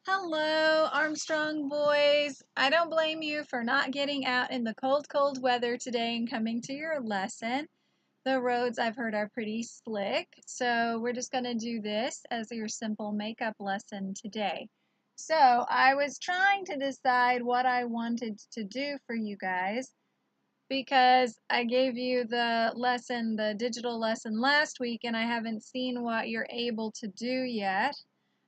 Hello, Armstrong boys. I don't blame you for not getting out in the cold, cold weather today and coming to your lesson. The roads I've heard are pretty slick, so we're just going to do this as your simple makeup lesson today. So I was trying to decide what I wanted to do for you guys because I gave you the lesson, the digital lesson last week, and I haven't seen what you're able to do yet.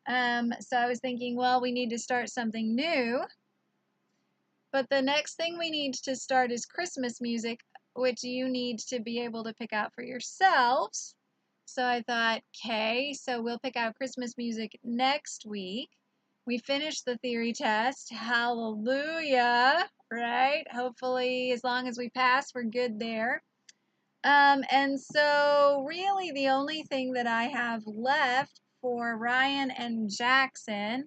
So I was thinking, well, we need to start something new. But the next thing we need to start is Christmas music, which you need to be able to pick out for yourselves. So I thought, okay, so we'll pick out Christmas music next week. We finished the theory test. Hallelujah, right? Hopefully, as long as we pass, we're good there. And so really the only thing that I have left for Ryan and Jackson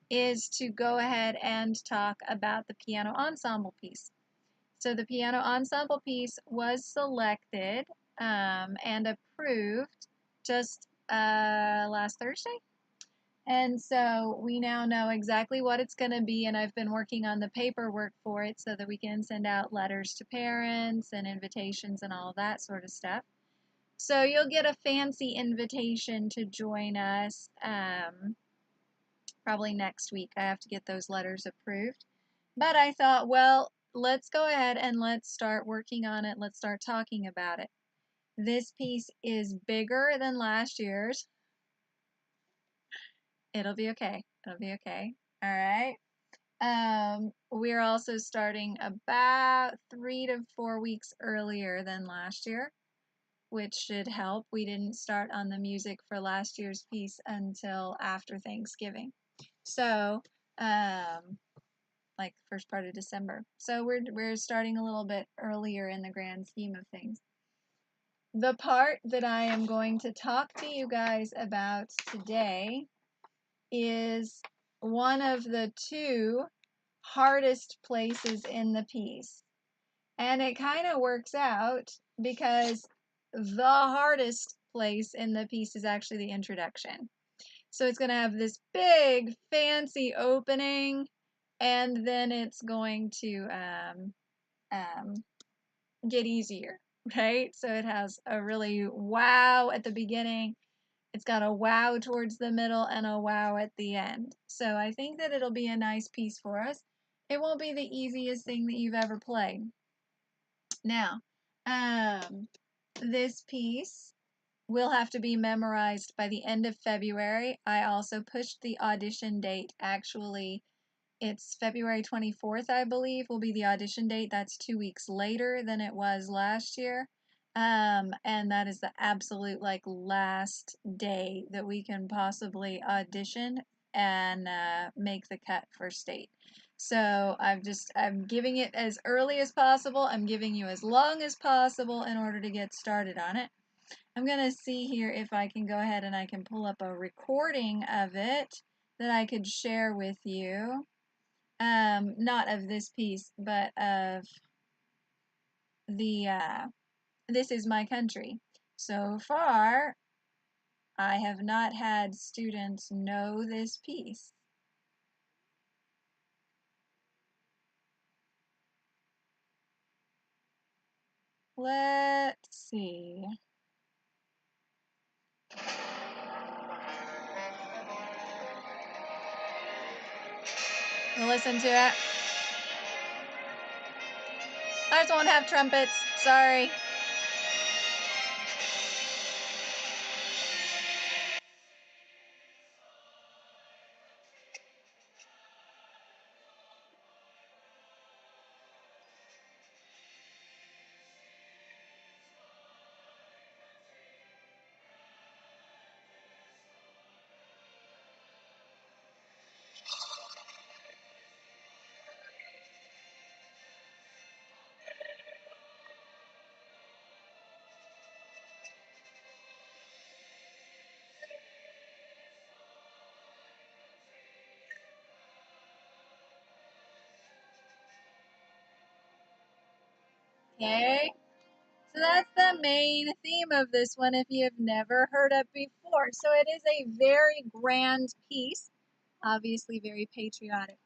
is to go ahead and talk about the piano ensemble piece. So the piano ensemble piece was selected and approved just last Thursday. And so we now know exactly what it's going to be, and I've been working on the paperwork for it so that we can send out letters to parents and invitations and all that sort of stuff. So you'll get a fancy invitation to join us probably next week. I have to get those letters approved. But I thought, well, let's go ahead and let's start working on it. Let's start talking about it. This piece is bigger than last year's. It'll be okay. It'll be okay. All right. We're also starting about 3 to 4 weeks earlier than last year, which should help. We didn't start on the music for last year's piece until after Thanksgiving. So, like first part of December. So we're starting a little bit earlier in the grand scheme of things. The part that I am going to talk to you guys about today is one of the two hardest places in the piece. And it kind of works out because the hardest place in the piece is actually the introduction. So it's going to have this big fancy opening, and then it's going to get easier, right? So it has a really wow at the beginning. It's got a wow towards the middle and a wow at the end. So I think that it'll be a nice piece for us. It won't be the easiest thing that you've ever played. Now, this piece will have to be memorized by the end of February. I also pushed the audition date. Actually, it's February 24th, I believe, will be the audition date. That's 2 weeks later than it was last year. And that is the absolute last day that we can possibly audition and make the cut for state. So I'm giving it as early as possible. I'm giving you as long as possible in order to get started on it. I'm going to see here if I can go ahead and I can pull up a recording of it that I could share with you. Not of this piece, but of the This Is My Country. So far, I have not had students know this piece. Let's see. We'll listen to it. Ours won't have trumpets. Sorry. Okay. So that's the main theme of this one if you have never heard it before. So it is a very grand piece. obviously very patriotic.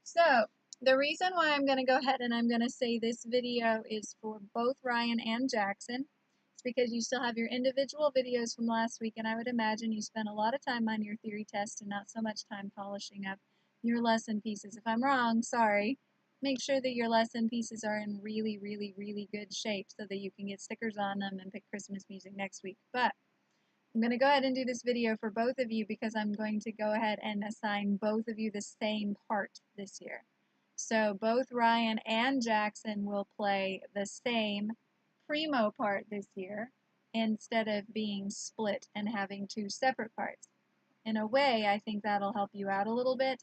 So the reason why I'm going to go ahead and I'm going to say this video is for both Ryan and Jaxson. It's because you still have your individual videos from last week, and I would imagine you spent a lot of time on your theory test and not so much time polishing up your lesson pieces. If I'm wrong, sorry. Make sure that your lesson pieces are in really, really, really good shape so that you can get stickers on them and pick Christmas music next week. But I'm going to go ahead and do this video for both of you because I'm going to go ahead and assign both of you the same part this year. So both Ryan and Jaxson will play the same primo part this year instead of being split and having two separate parts. In a way, I think that'll help you out a little bit.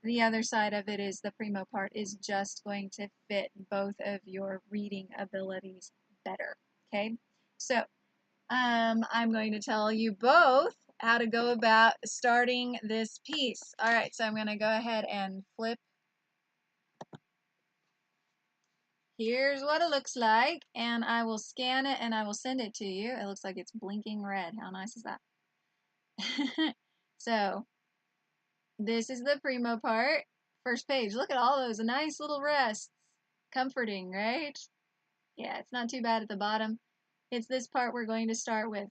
The other side of it is the primo part is just going to fit both of your reading abilities better. Okay, so I'm going to tell you both how to go about starting this piece. All right, so I'm going to go ahead and flip. Here's what it looks like, and I will scan it and I will send it to you. It looks like it's blinking red. How nice is that? So this is the primo part. First page. Look at all those nice little rests. Comforting, right? Yeah, it's not too bad at the bottom. It's this part we're going to start with.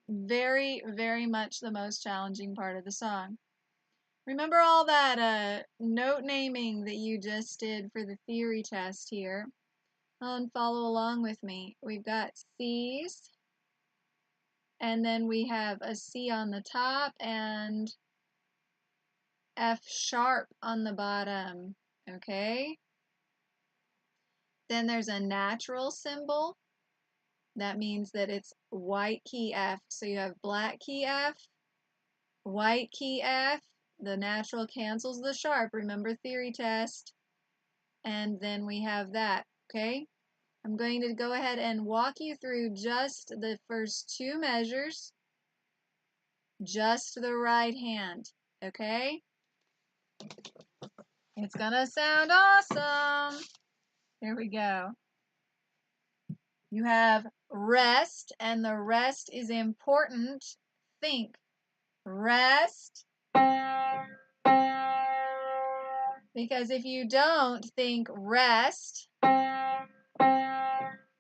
Very, very much the most challenging part of the song. Remember all that note naming that you just did for the theory test here? And follow along with me. We've got C's, and then we have a C on the top and F sharp on the bottom, okay? Then there's a natural symbol. That means that it's white key F. So you have black key F, white key F, the natural cancels the sharp, remember theory test, and then we have that, okay? I'm going to go ahead and walk you through just the first two measures, just the right hand, okay? It's gonna sound awesome. Here we go. You have rest, and the rest is important. Think, rest. Because if you don't think rest,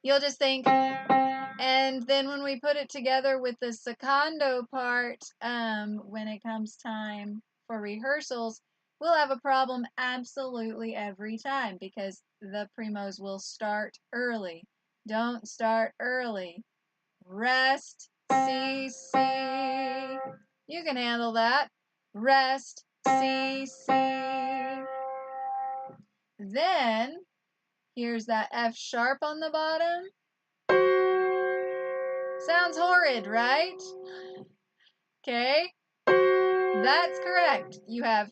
you'll just think, and then when we put it together with the secondo part, when it comes time for rehearsals, we'll have a problem absolutely every time because the primos will start early. Don't start early. Rest, C, C. You can handle that. Rest, C, C. Then, here's that F sharp on the bottom. Sounds horrid, right? Okay, that's correct. You have,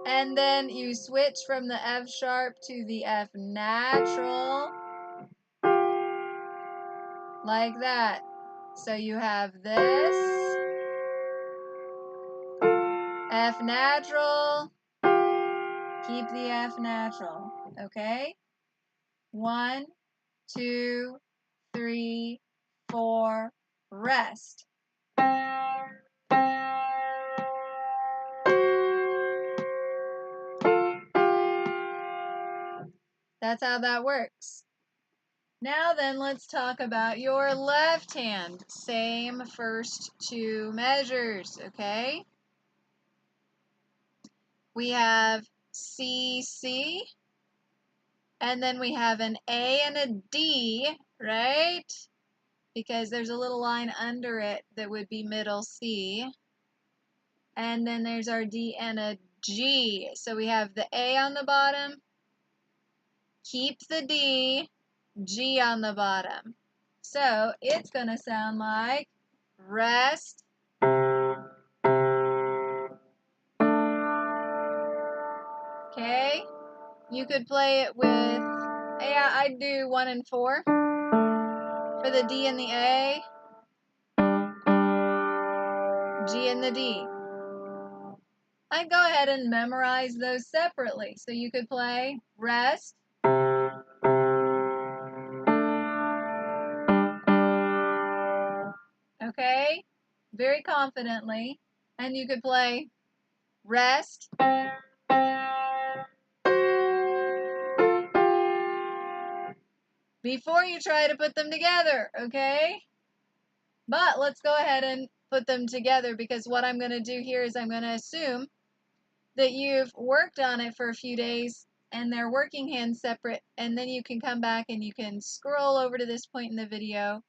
and then you switch from the F sharp to the F natural, like that. So you have this, F natural, keep the F natural, okay? 1, 2, 3, 4, rest. That's how that works. Now then, let's talk about your left hand. Same first two measures, okay? We have C, C, and then we have an A and a D, right? Because there's a little line under it that would be middle C. And then there's our D and a G. So we have the A on the bottom, keep the D, G on the bottom. So it's going to sound like rest, okay? You could play it with, yeah, I'd do 1 and 4 for the D and the A, G and the D. I'd go ahead and memorize those separately. So you could play rest, okay? okay? Very confidently. And you could play rest. Before you try to put them together, okay? But let's go ahead and put them together, because what I'm going to do here is I'm going to assume that you've worked on it for a few days and they're working hands separate, and then you can come back and you can scroll over to this point in the video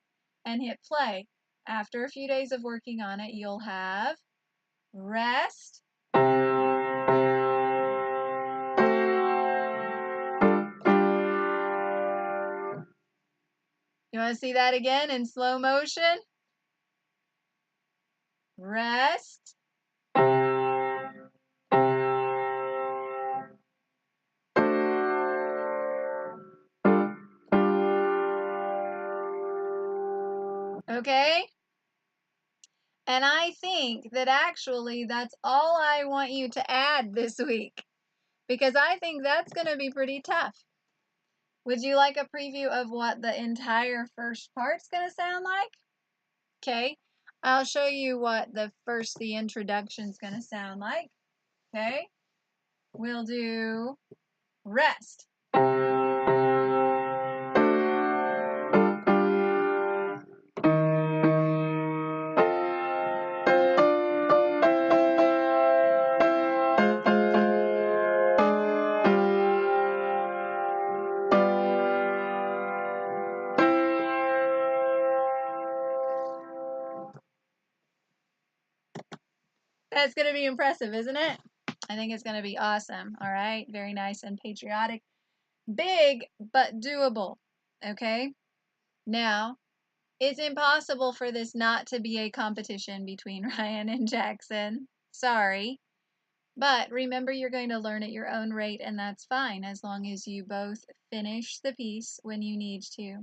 and hit play. After a few days of working on it, you'll have rest. You want to see that again in slow motion? Rest. Okay? And I think that actually that's all I want you to add this week, because I think that's going to be pretty tough. Would you like a preview of what the entire first part's going to sound like? Okay, I'll show you what the introduction's going to sound like. Okay, we'll do rest. That's going to be impressive, isn't it? I think it's going to be awesome. All right, very nice and patriotic. Big, but doable. Okay, now, it's impossible for this not to be a competition between Ryan and Jaxson. Sorry. But remember, you're going to learn at your own rate, and that's fine as long as you both finish the piece when you need to.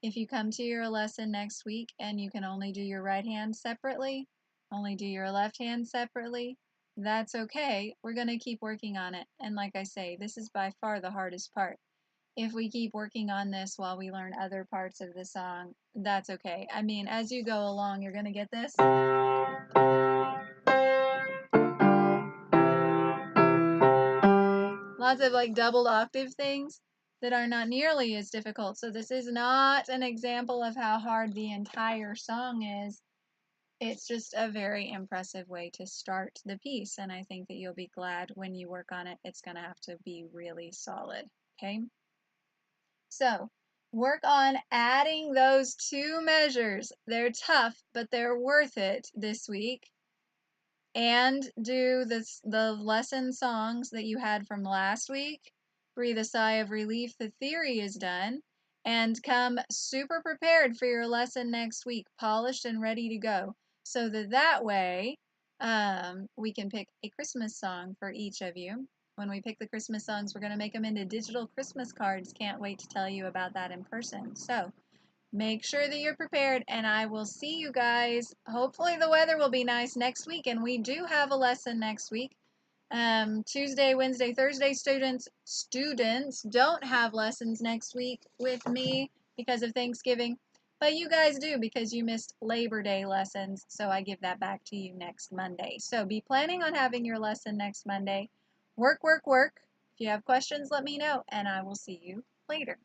If you come to your lesson next week and you can only do your right hand separately, only do your left hand separately, that's okay. We're going to keep working on it. And like I say, this is by far the hardest part. If we keep working on this while we learn other parts of the song, that's okay. I mean, as you go along, you're going to get this. Lots of like doubled octave things that are not nearly as difficult. So this is not an example of how hard the entire song is. It's just a very impressive way to start the piece, and I think that you'll be glad when you work on it. It's going to have to be really solid, okay? So work on adding those two measures. They're tough, but they're worth it this week. And do the lesson songs that you had from last week. Breathe a sigh of relief. The theory is done. And come super prepared for your lesson next week, polished and ready to go. So that way we can pick a Christmas song for each of you. When we pick the Christmas songs, we're going to make them into digital Christmas cards. Can't wait to tell you about that in person. So make sure that you're prepared, and I will see you guys. Hopefully the weather will be nice next week, and we do have a lesson next week. Tuesday, Wednesday, Thursday students don't have lessons next week with me because of Thanksgiving, but you guys do because you missed Labor Day lessons, so I give that back to you next Monday. So be planning on having your lesson next Monday. Work, work, work. If you have questions, let me know, and I will see you later.